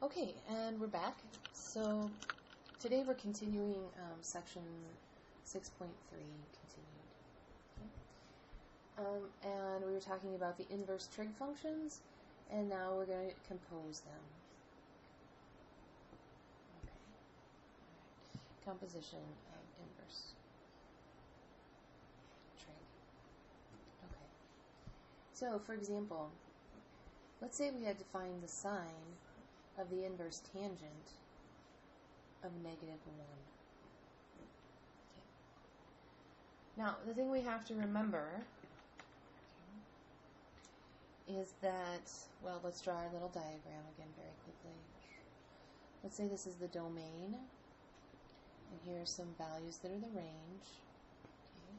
Okay, and we're back. So today we're continuing section 6.3 continued. Okay. And we were talking about the inverse trig functions, and now we're going to compose them. Okay. All right. Composition of inverse trig. Okay. So, for example, let's say we had to find the sine of the inverse tangent of -1. Okay. Now, the thing we have to remember is that, well, let's draw our little diagram again very quickly. Let's say this is the domain, and here are some values that are the range. Okay.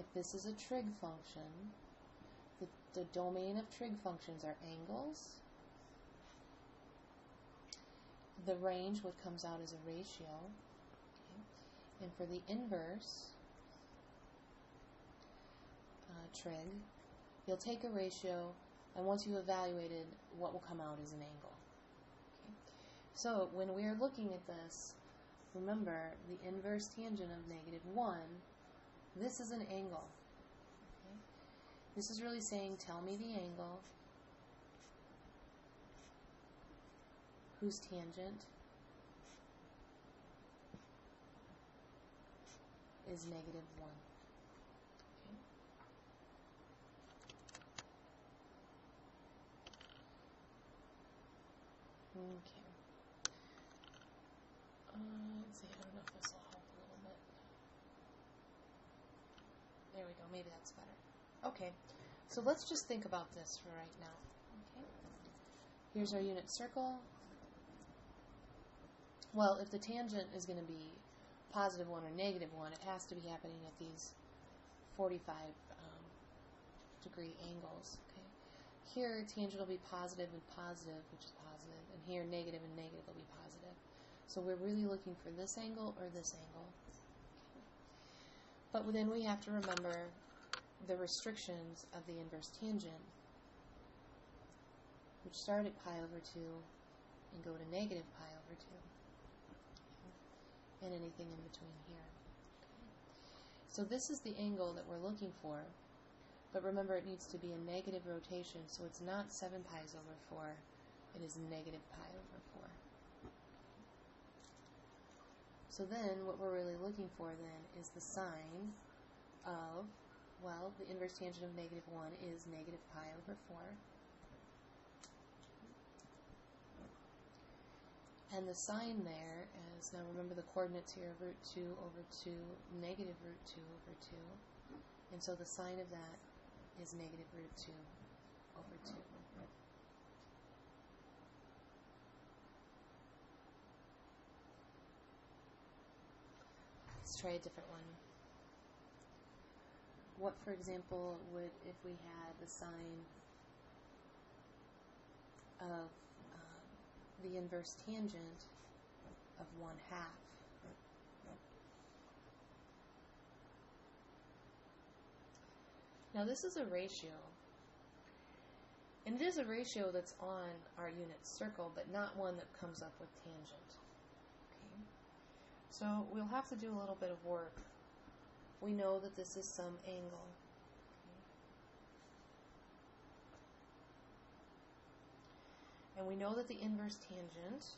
If this is a trig function, the domain of trig functions are angles. The range, what comes out is a ratio. Okay. And for the inverse trig, you'll take a ratio, and once you've evaluated, what will come out is an angle. Okay. So when we are looking at this, remember the inverse tangent of -1, this is an angle. Okay. This is really saying, tell me the angle whose tangent is -1. Okay. Okay. Let's see, I don't know if this will help a little bit. There we go, maybe that's better. Okay, so let's just think about this for right now. Okay. Here's our unit circle. Well, if the tangent is going to be +1 or -1, it has to be happening at these 45 degree angles. Okay. Here, tangent will be positive and positive, which is positive, and here negative and negative will be positive. So we're really looking for this angle or this angle. Okay. But then we have to remember the restrictions of the inverse tangent, which start at pi/2 and go to -pi/2. And anything in between here. Okay. So this is the angle that we're looking for, but remember it needs to be a negative rotation, so it's not 7π/4, it is -π/4. So then what we're really looking for then is the sine of, well, the inverse tangent of -1 is -π/4. And the sine there is, now remember the coordinates here, √2/2, -√2/2. And so the sine of that is -√2/2. Let's try a different one. What, for example, would, if we had the sine of the inverse tangent of 1/2. Now this is a ratio, and it is a ratio that's on our unit circle, but not one that comes up with tangent. Okay. So we'll have to do a little bit of work. We know that this is some angle. And we know that the inverse tangent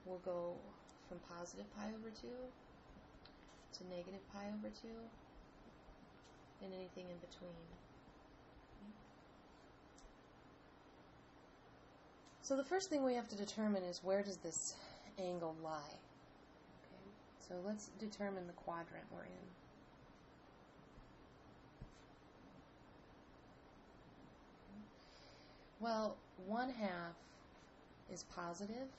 will go from +π/2 to -π/2 and anything in between. So the first thing we have to determine is, where does this angle lie? Okay. So let's determine the quadrant we're in. Well, 1/2 is positive.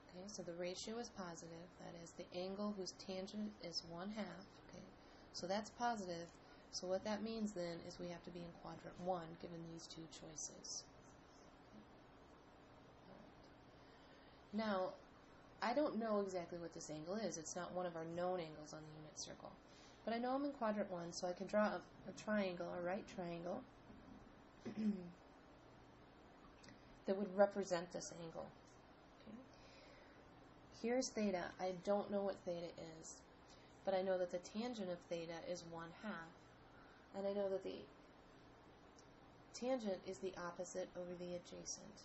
Okay, so the ratio is positive. That is the angle whose tangent is 1/2. Okay, so that's positive. So what that means then is we have to be in quadrant 1, given these two choices. Okay. Now, I don't know exactly what this angle is. It's not one of our known angles on the unit circle. But I know I'm in quadrant 1, so I can draw a triangle, a right triangle, that would represent this angle. Okay. Here's theta. I don't know what theta is, but I know that the tangent of theta is 1/2, and I know that the tangent is the opposite over the adjacent.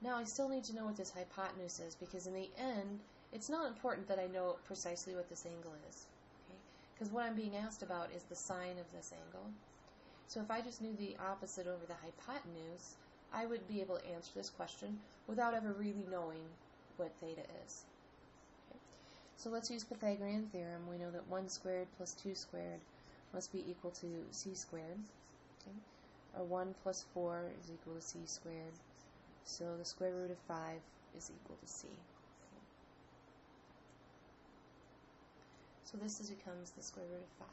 Now I still need to know what this hypotenuse is, because in the end, it's not important that I know precisely what this angle is. Because what I'm being asked about is the sine of this angle. So if I just knew the opposite over the hypotenuse, I would be able to answer this question without ever really knowing what theta is. Okay. So let's use Pythagorean theorem. We know that 1 squared plus 2 squared must be equal to c squared. Okay. Or 1 plus 4 is equal to c squared. So the square root of 5 is equal to c. Okay. So this becomes the square root of 5.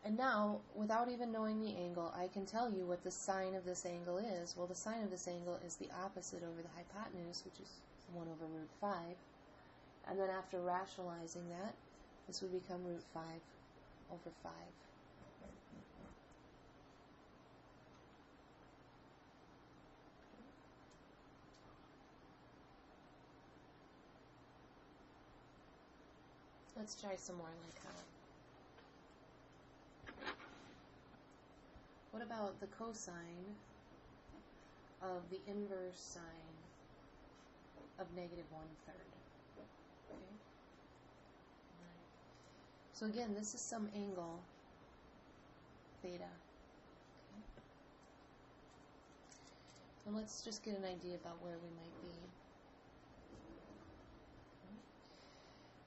And now, without even knowing the angle, I can tell you what the sine of this angle is. Well, the sine of this angle is the opposite over the hypotenuse, which is 1 over root 5. And then after rationalizing that, this would become root 5 over 5. Let's try some more like that. What about the cosine of the inverse sine of negative 1/3? Okay. Right. So again, this is some angle, theta. Okay. And let's just get an idea about where we might be.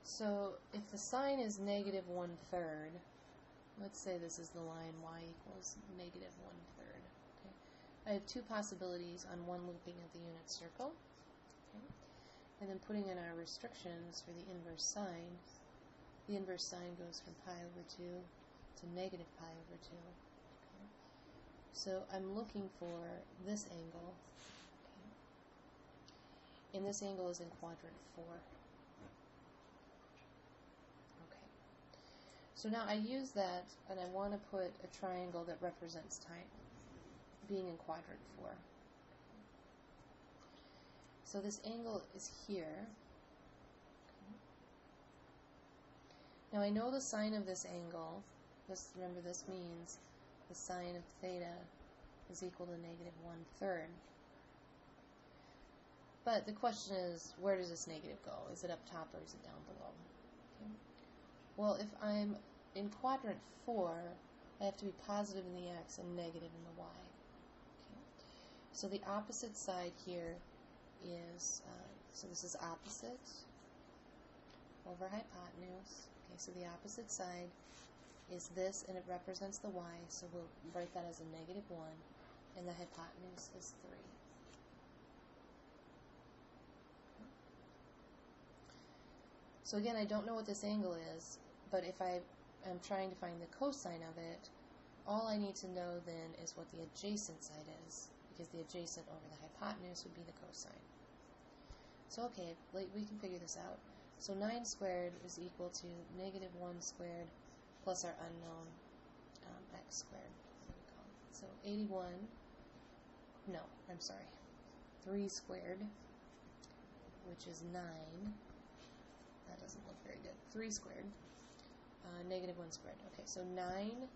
So if the sine is negative 1/3, let's say this is the line y equals negative 1/3. Okay. I have two possibilities on one looping of the unit circle. Okay. And then putting in our restrictions for the inverse sine. The inverse sine goes from pi over 2 to negative pi over 2. Okay. So I'm looking for this angle. Okay. And this angle is in quadrant 4. So now I use that, and I want to put a triangle that represents time, being in quadrant 4. So this angle is here. Now I know the sine of this angle. Remember, this means the sine of theta is equal to negative 1/3. But the question is, where does this negative go? Is it up top or is it down below? Okay. Well, if I'm in quadrant 4, I have to be positive in the x and negative in the y. Okay. So the opposite side here is, so this is opposite over hypotenuse. Okay, so the opposite side is this, and it represents the y, so we'll write that as a negative 1, and the hypotenuse is 3. So again, I don't know what this angle is, but if I am trying to find the cosine of it, all I need to know then is what the adjacent side is, because the adjacent over the hypotenuse would be the cosine. So okay, we can figure this out. So 9 squared is equal to negative 1 squared plus our unknown x squared. So 81, no, I'm sorry, 3 squared, which is 9. That doesn't look very good. 3 squared, negative 1 squared. Okay, so 9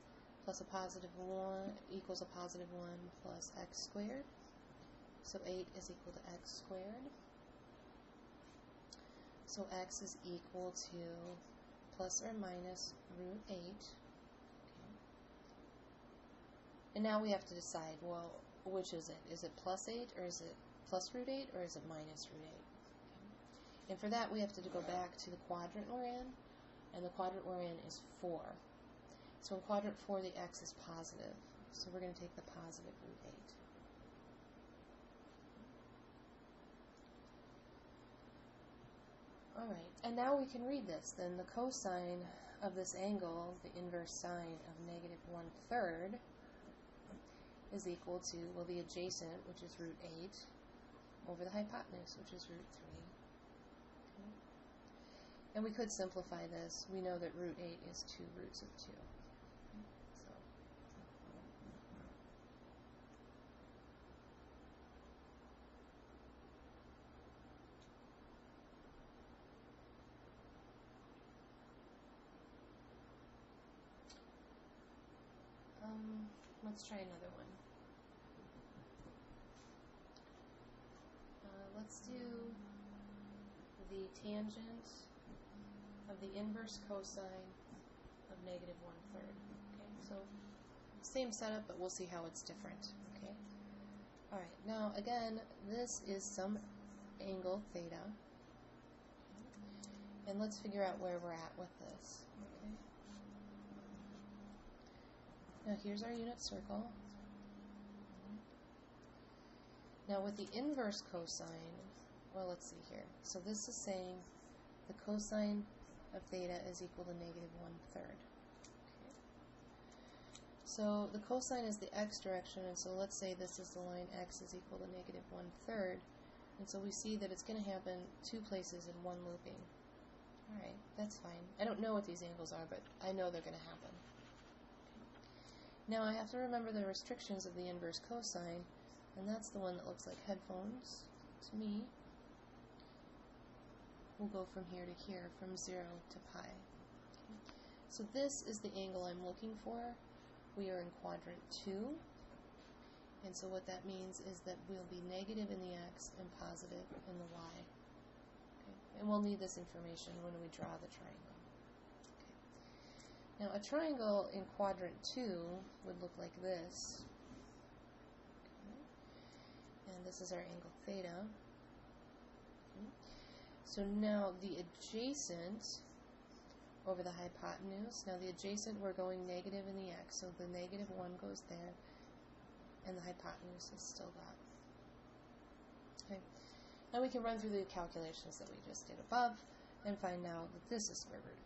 plus a positive 1 equals a positive 1 plus x squared. So 8 is equal to x squared. So x is equal to plus or minus root 8. Okay. And now we have to decide, well, which is it? Is it plus 8, or is it plus root 8, or is it minus root 8? Okay. And for that, we have to go back to the quadrant we're in, and the quadrant we're in is 4. So in quadrant 4, the x is positive. So we're going to take the positive root 8. Alright, and now we can read this. Then the cosine of this angle, the inverse sine of negative 1/3, is equal to, well, the adjacent, which is root 8, over the hypotenuse, which is root 3. Okay. And we could simplify this. We know that root 8 is 2 roots of 2. So, let's try another one. Let's do the tangent of the inverse cosine of negative 1/3. Okay, so same setup, but we'll see how it's different. Okay. All right. Now again, this is some angle theta, and let's figure out where we're at with this. Okay. Now here's our unit circle. Now with the inverse cosine, well, let's see here. So this is saying the cosine of theta is equal to negative 1/3. Okay. So the cosine is the x direction, and so let's say this is the line x is equal to negative 1/3. And so we see that it's going to happen 2 places in one looping. Alright, that's fine. I don't know what these angles are, but I know they're going to happen. Okay. Now I have to remember the restrictions of the inverse cosine, and that's the one that looks like headphones to me. We'll go from here to here, from 0 to pi. Okay. So this is the angle I'm looking for. We are in quadrant 2, and so what that means is that we'll be negative in the x and positive in the y. Okay. And we'll need this information when we draw the triangle. Okay. Now a triangle in quadrant 2 would look like this. And this is our angle theta. Okay. So now the adjacent over the hypotenuse. Now the adjacent, we're going negative in the x, so the negative 1 goes there, and the hypotenuse is still that. Okay. Now we can run through the calculations that we just did above and find out that this is square root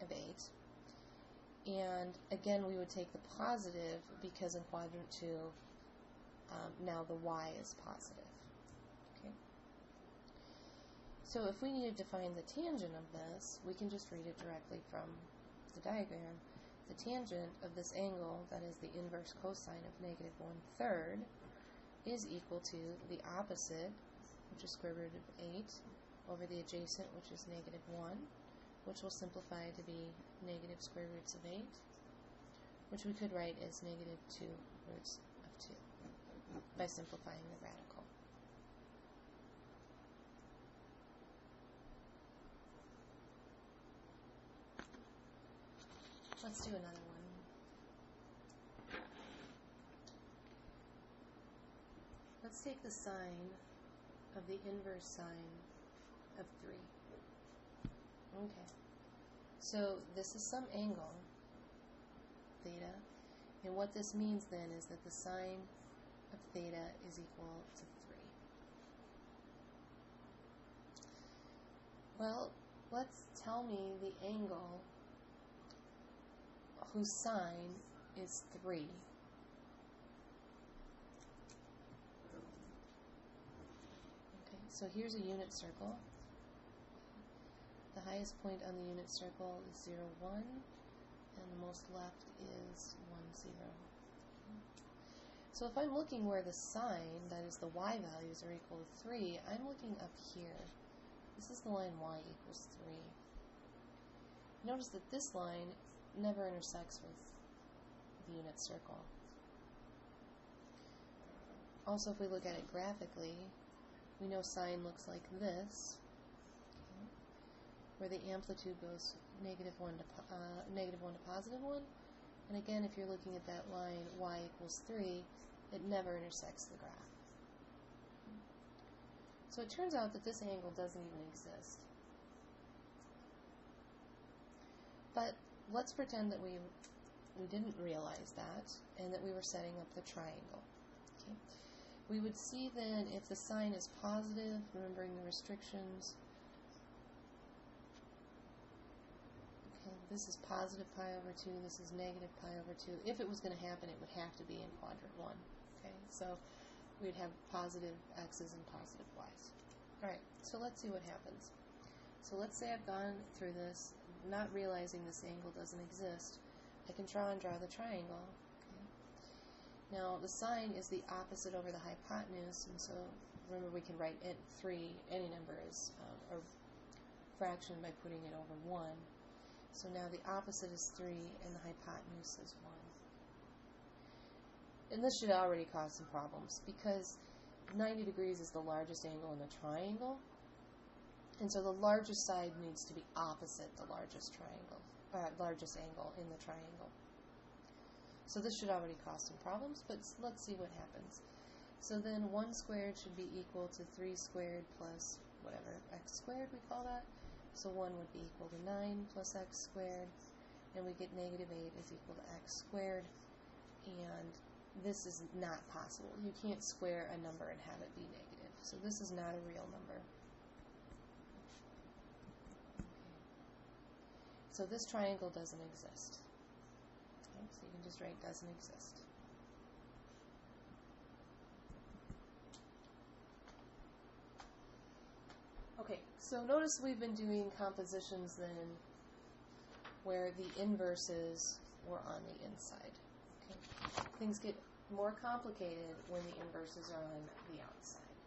of 8. And again, we would take the positive because in quadrant 2, now the y is positive. Okay. So if we needed to find the tangent of this, we can just read it directly from the diagram. The tangent of this angle, that is the inverse cosine of negative 1/3, is equal to the opposite, which is square root of 8, over the adjacent, which is negative 1, which will simplify to be negative square roots of 8, which we could write as negative 2 roots of 2 by simplifying the radical. Let's do another one. Let's take the sine of the inverse sine of 3. Okay. So this is some angle, theta, and what this means then is that the sine of theta is equal to 3. Well, let's tell me the angle whose sine is 3. Okay, so here's a unit circle. The highest point on the unit circle is 0, 1, and the most left is 1, 0. So if I'm looking where the sine, that is the y values, are equal to 3, I'm looking up here. This is the line y equals 3. Notice that this line never intersects with the unit circle. Also, if we look at it graphically, we know sine looks like this, okay, where the amplitude goes negative 1 to positive 1. And again, if you're looking at that line y equals 3, it never intersects the graph. So it turns out that this angle doesn't even exist. But let's pretend that we didn't realize that and that we were setting up the triangle. Okay. We would see then if the sine is positive, remembering the restrictions. Okay, this is positive pi over 2, this is negative pi over 2. If it was going to happen, it would have to be in quadrant 1. Okay, so we'd have positive x's and positive y's. Alright, so let's see what happens. So let's say I've gone through this, not realizing this angle doesn't exist. I can draw the triangle. Okay. Now, the sine is the opposite over the hypotenuse, and so remember we can write 3, any number as a fraction by putting it over 1. So now the opposite is 3 and the hypotenuse is 1. And this should already cause some problems because 90 degrees is the largest angle in the triangle. And so the largest side needs to be opposite the largest largest angle in the triangle. So this should already cause some problems, but let's see what happens. So then 1 squared should be equal to 3 squared plus whatever, x squared we call that. So 1 would be equal to 9 plus x squared, and we get negative 8 is equal to x squared, and this is not possible. You can't square a number and have it be negative. So this is not a real number. So this triangle doesn't exist. Okay, so you can just write doesn't exist. Okay, so notice we've been doing compositions then where the inverses were on the inside. Okay. Things get more complicated when the inverses are on the outside.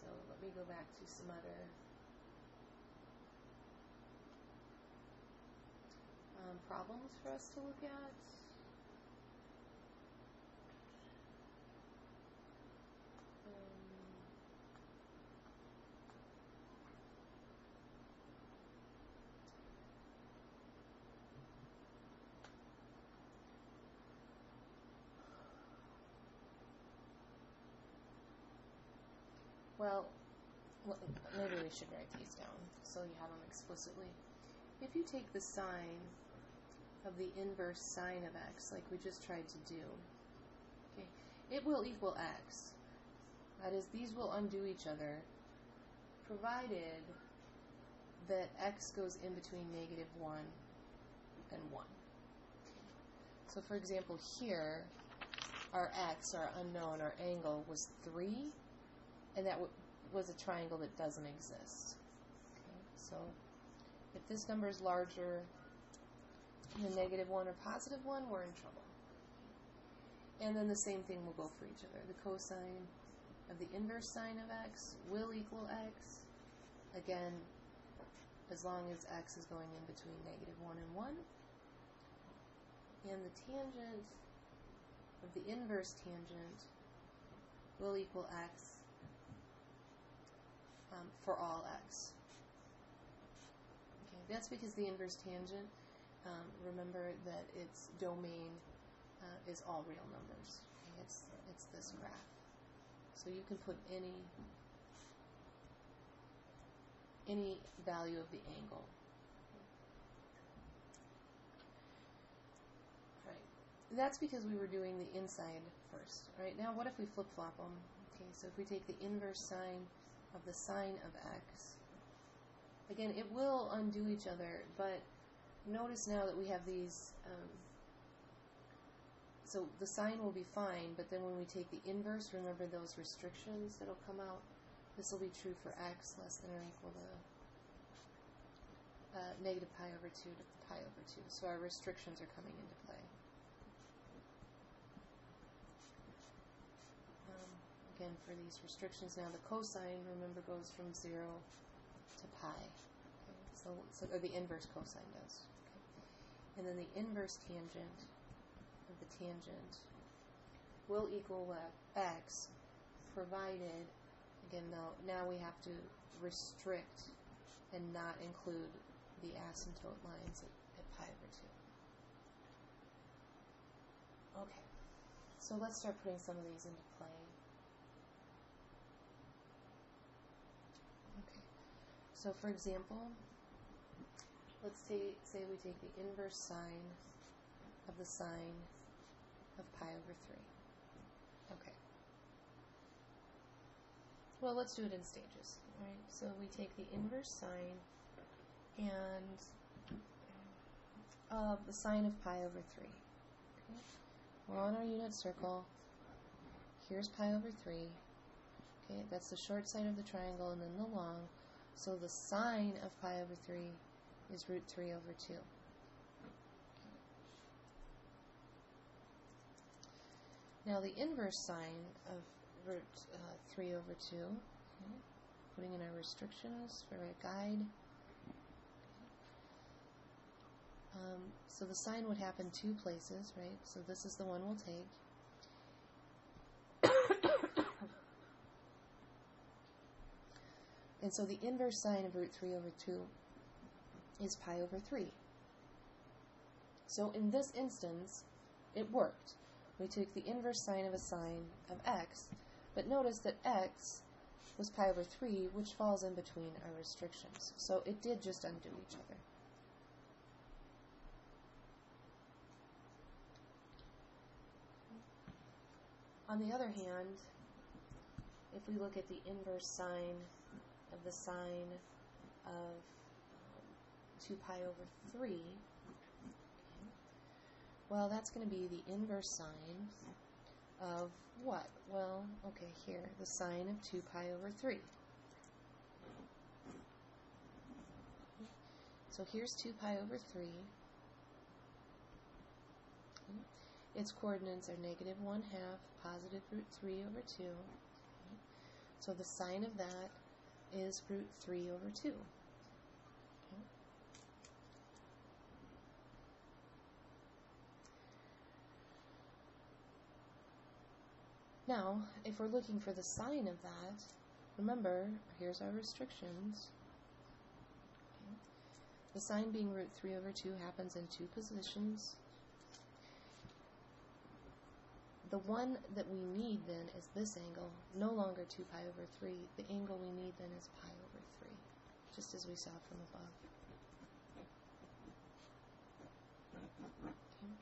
So let me go back to some other problems for us to look at. Well, maybe we should write these down so you have them explicitly. If you take the sine of the inverse sine of x, like we just tried to do, okay, it will equal x. That is, these will undo each other, provided that x goes in between negative 1 and 1. So, for example, here, our x, our unknown, our angle was 3, and that was a triangle that doesn't exist. Okay, so if this number is larger than negative 1 or positive 1, we're in trouble. And then the same thing will go for each other. The cosine of the inverse sine of x will equal x. Again, as long as x is going in between negative 1 and 1. And the tangent of the inverse tangent will equal x for all x. Okay, that's because the inverse tangent, remember that its domain is all real numbers. Okay, it's this graph. So you can put any value of the angle. Right. That's because we were doing the inside first. Right. Now, what if we flip-flop them? Okay, so if we take the inverse sine of the sine of x, again, it will undo each other, but notice now that we have these, so the sine will be fine, but then when we take the inverse, remember those restrictions that will come out? This will be true for x less than or equal to negative pi over 2 to pi over 2. So our restrictions are coming into play. Again, for these restrictions now, the cosine, remember, goes from 0 to pi. Okay, or the inverse cosine does. Okay. And then the inverse tangent of the tangent will equal x, provided, again, now we have to restrict and not include the asymptote lines at pi over 2. Okay, so let's start putting some of these into play. Okay, so for example, let's say we take the inverse sine of the sine of pi over 3. Okay. Well, let's do it in stages. Right? So we take the inverse sine, and of the sine of pi over 3. Okay? We're on our unit circle. Here's pi over 3. Okay, that's the short side of the triangle and then the long. So the sine of pi over 3 is root 3 over 2. Now the inverse sine of root 3 over 2, okay, putting in our restrictions for a guide. So the sine would happen two places, right? So this is the one we'll take. And so the inverse sine of root 3 over 2 is pi over 3. So in this instance, it worked. We took the inverse sine of a sine of x, but notice that x was pi over 3, which falls in between our restrictions. So it did just undo each other. On the other hand, if we look at the inverse sine of the sine of 2 pi over 3, well, that's going to be the inverse sine of what? Well, okay, here, the sine of 2 pi over 3. So here's 2 pi over 3. Its coordinates are negative 1/2, positive root 3 over 2. So the sine of that is root 3 over 2. Now, if we're looking for the sine of that, remember, here's our restrictions. Okay. The sine being root 3 over 2 happens in two positions. The one that we need then is this angle, no longer 2 pi over 3. The angle we need then is pi over 3, just as we saw from above. Okay.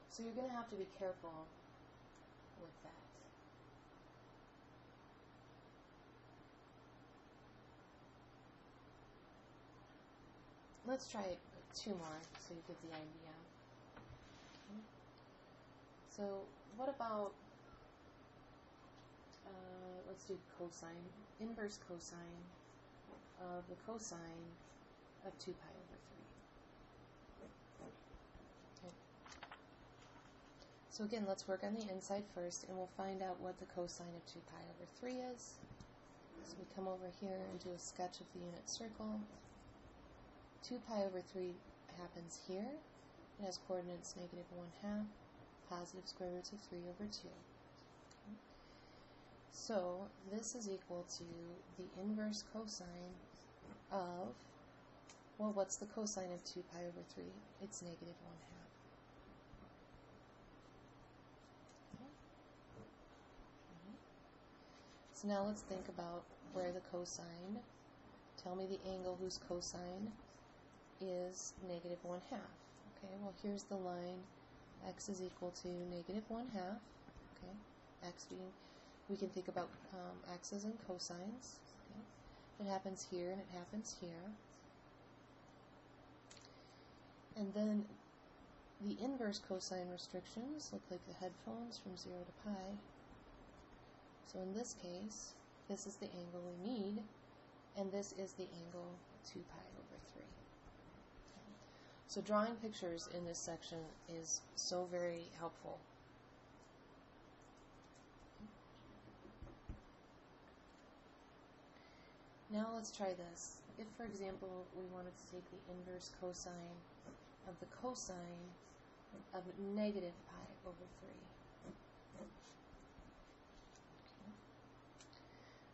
So you're going to have to be careful with that. Let's try two more so you get the idea. Okay. So what about, let's do cosine, inverse cosine of the cosine of 2 pi over 3. Okay. So again, let's work on the inside first, and we'll find out what the cosine of 2 pi over 3 is. So we come over here and do a sketch of the unit circle. 2 pi over 3 happens here. It has coordinates negative 1/2, positive square roots of 3 over 2. Okay. So this is equal to the inverse cosine of, well, what's the cosine of 2 pi over 3? It's negative 1/2. Okay. Okay. So now let's think about where the cosine, tell me the angle whose cosine is negative 1/2. Okay, well, here's the line. X is equal to negative 1/2. Okay, x being, we can think about x's and cosines. Okay, it happens here and it happens here. And then the inverse cosine restrictions look like the headphones from 0 to pi. So in this case, this is the angle we need, and this is the angle 2 pi over 3. So drawing pictures in this section is so very helpful. Now let's try this. If, for example, we wanted to take the inverse cosine of the cosine of negative pi over 3. Okay.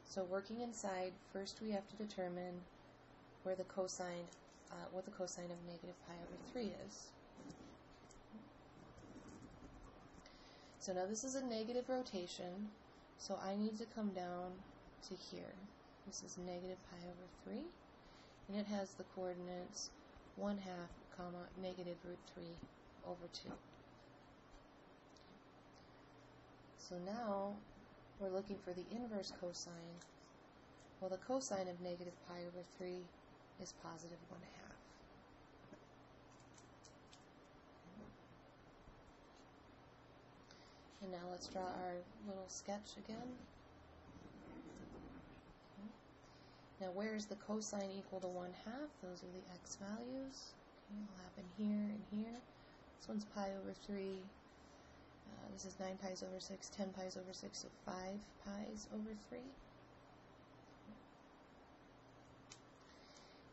So working inside, first we have to determine where the cosine, what the cosine of negative pi over 3 is. So now this is a negative rotation, so I need to come down to here. This is negative pi over 3, and it has the coordinates 1/2, comma, negative root 3 over 2. So now we're looking for the inverse cosine. Well, the cosine of negative pi over 3 is positive 1/2. And now let's draw our little sketch again. Okay. Now where is the cosine equal to 1/2? Those are the x values. Okay, it'll happen here and here. This one's pi over 3. This is 9 pi's over 6, 10 pi's over 6, so 5 pi's over 3.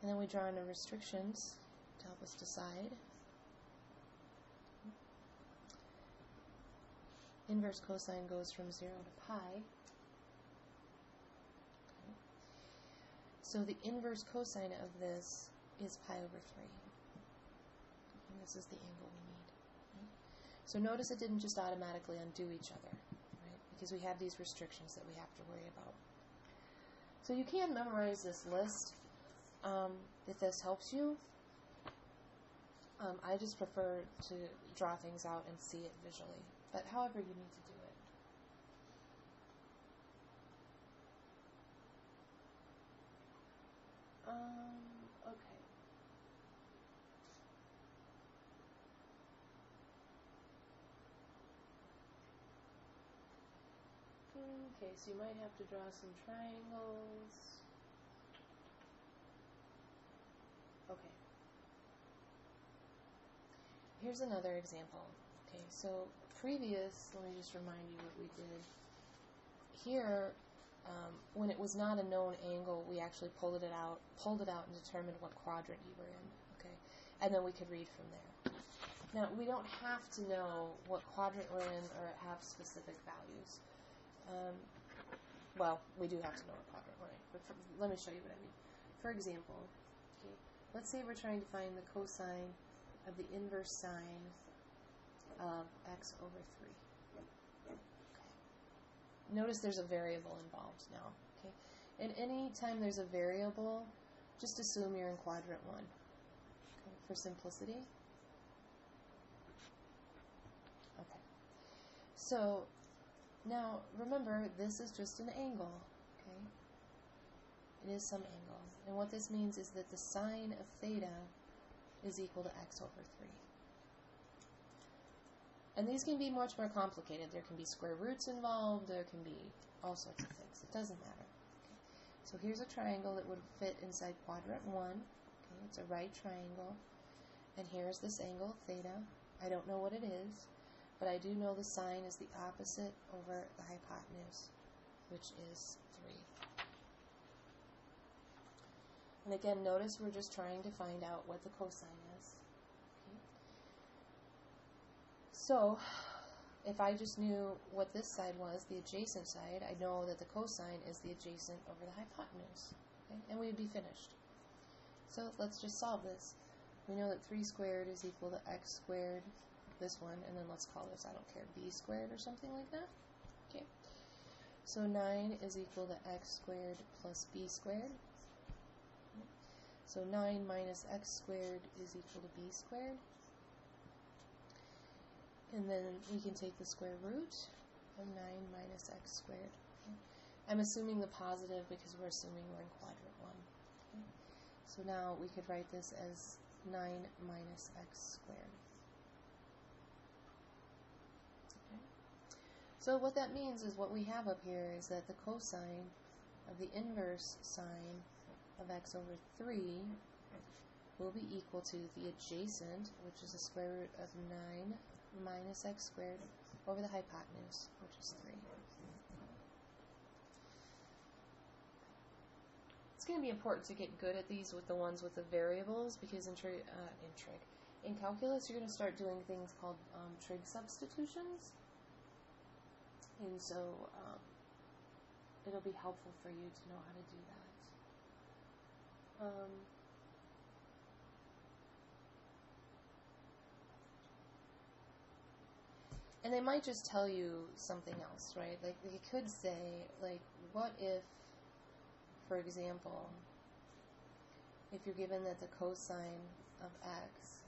And then we draw in the restrictions to help us decide. Inverse cosine goes from 0 to pi. Okay. So the inverse cosine of this is pi over 3. And this is the angle we need. Okay. So notice it didn't just automatically undo each other, right? Because we have these restrictions that we have to worry about. So you can memorize this list if this helps you. I just prefer to draw things out and see it visually. But however you need to do it. Okay. Okay, so you might have to draw some triangles. Okay. Here's another example. Okay, so let me just remind you what we did. Here, when it was not a known angle, we actually pulled it out and determined what quadrant you were in. Okay, and then we could read from there. Now, we don't have to know what quadrant we're in or have specific values. Well, we do have to know what quadrant we're in, but let me show you what I mean. For example, okay, let's say we're trying to find the cosine of the inverse sine of x over 3. Okay. Notice there's a variable involved now. Okay, and any time there's a variable, just assume you're in quadrant 1. Okay, for simplicity. Okay. So now remember, this is just an angle. Okay, it is some angle, and what this means is that the sine of theta is equal to x over 3. And these can be much more complicated. There can be square roots involved. There can be all sorts of things. It doesn't matter. Okay. So here's a triangle that would fit inside quadrant 1. Okay. It's a right triangle. And here's this angle, theta. I don't know what it is, but I do know the sine is the opposite over the hypotenuse, which is 3. And again, notice we're just trying to find out what the cosine is. So, if I just knew what this side was, the adjacent side, I know that the cosine is the adjacent over the hypotenuse. Okay? And we'd be finished. So, let's just solve this. We know that 3 squared is equal to x squared, this one, and then let's call this, I don't care, b squared or something like that. Okay. So, 9 is equal to x squared plus b squared. So, 9 minus x squared is equal to b squared. And then we can take the square root of 9 minus x squared. Okay. I'm assuming the positive because we're assuming we're in quadrant 1. Okay. So now we could write this as 9 minus x squared. Okay. So what that means is what we have up here is that the cosine of the inverse sine of x over 3 will be equal to the adjacent, which is the square root of 9 minus x squared over the hypotenuse, which is 3. It's going to be important to get good at these with the ones with the variables, because in calculus you're going to start doing things called trig substitutions, and so it'll be helpful for you to know how to do that. And they might just tell you something else, right? Like, they could say, like, what if, for example, if you're given that the cosine of x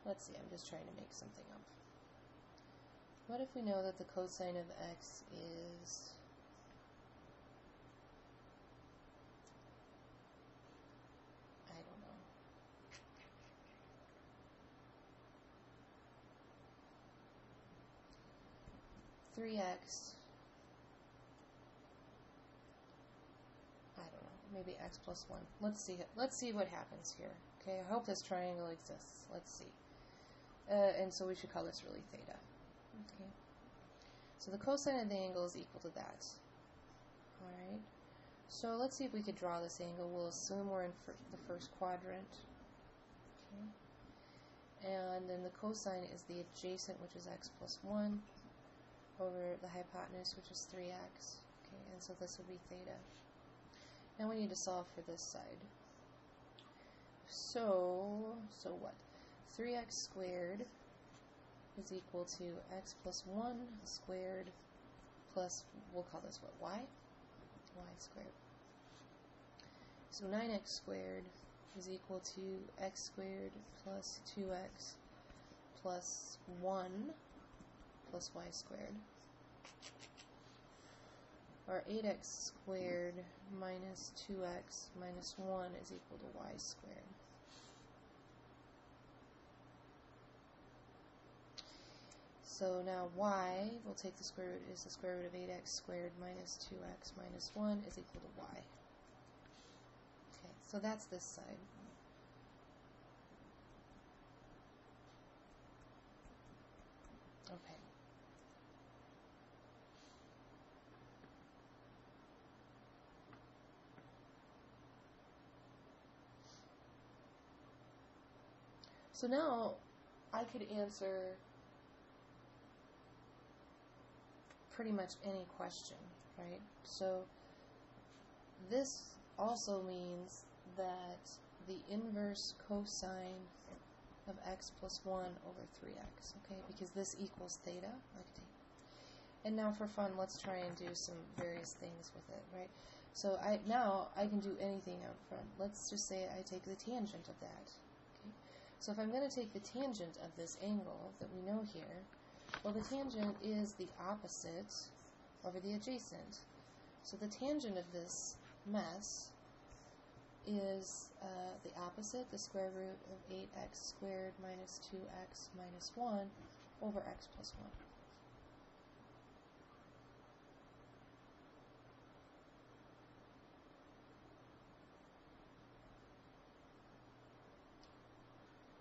let's see, I'm just trying to make something up. What if we know that the cosine of x is 3x, I don't know, maybe x plus 1. Let's see what happens here. Okay, I hope this triangle exists. Let's see. And so we should call this really theta. Okay. So the cosine of the angle is equal to that. Alright. So let's see if we could draw this angle. We'll assume we're in the first quadrant. Okay. And then the cosine is the adjacent, which is x plus 1, over the hypotenuse, which is 3x. Okay, and so this would be theta. Now we need to solve for this side. So what? 3x squared is equal to x plus 1 squared plus, we'll call this what, y? Y squared. So 9x squared is equal to x squared plus 2x plus 1 plus y squared. Or 8x squared minus 2x minus 1 is equal to y squared. So now y, we'll take the square root, is the square root of 8x squared minus 2x minus 1 is equal to y. Okay, so that's this side. Okay. So now I could answer pretty much any question, right? So this also means that the inverse cosine of x plus 1 over 3x, okay, because this equals theta. And now for fun, let's try and do some various things with it, right? So now I can do anything out front. Let's just say I take the tangent of that. Okay? So if I'm going to take the tangent of this angle that we know here, well, the tangent is the opposite over the adjacent. So the tangent of this mess is the opposite, the square root of 8x squared minus 2x minus 1 over x plus 1.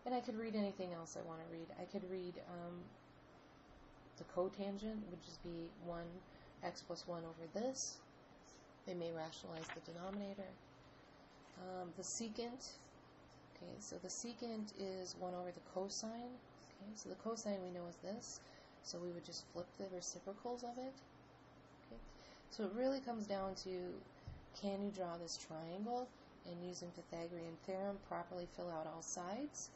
And I could read anything else I want to read. I could read the cotangent, would just be 1x plus 1 over this. They may rationalize the denominator. The secant, okay, so the secant is 1 over the cosine. Okay, so the cosine we know is this, so we would just flip the reciprocals of it. Okay, so it really comes down to, can you draw this triangle and using Pythagorean theorem properly fill out all sides?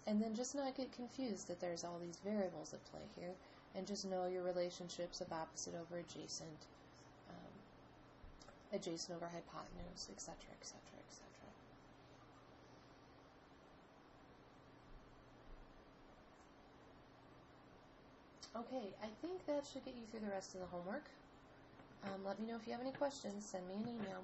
And then just not get confused that there's all these variables at play here, and just know your relationships of opposite over adjacent, adjacent over hypotenuse, etc., etc., etc. Okay, I think that should get you through the rest of the homework. Let me know if you have any questions. Send me an email.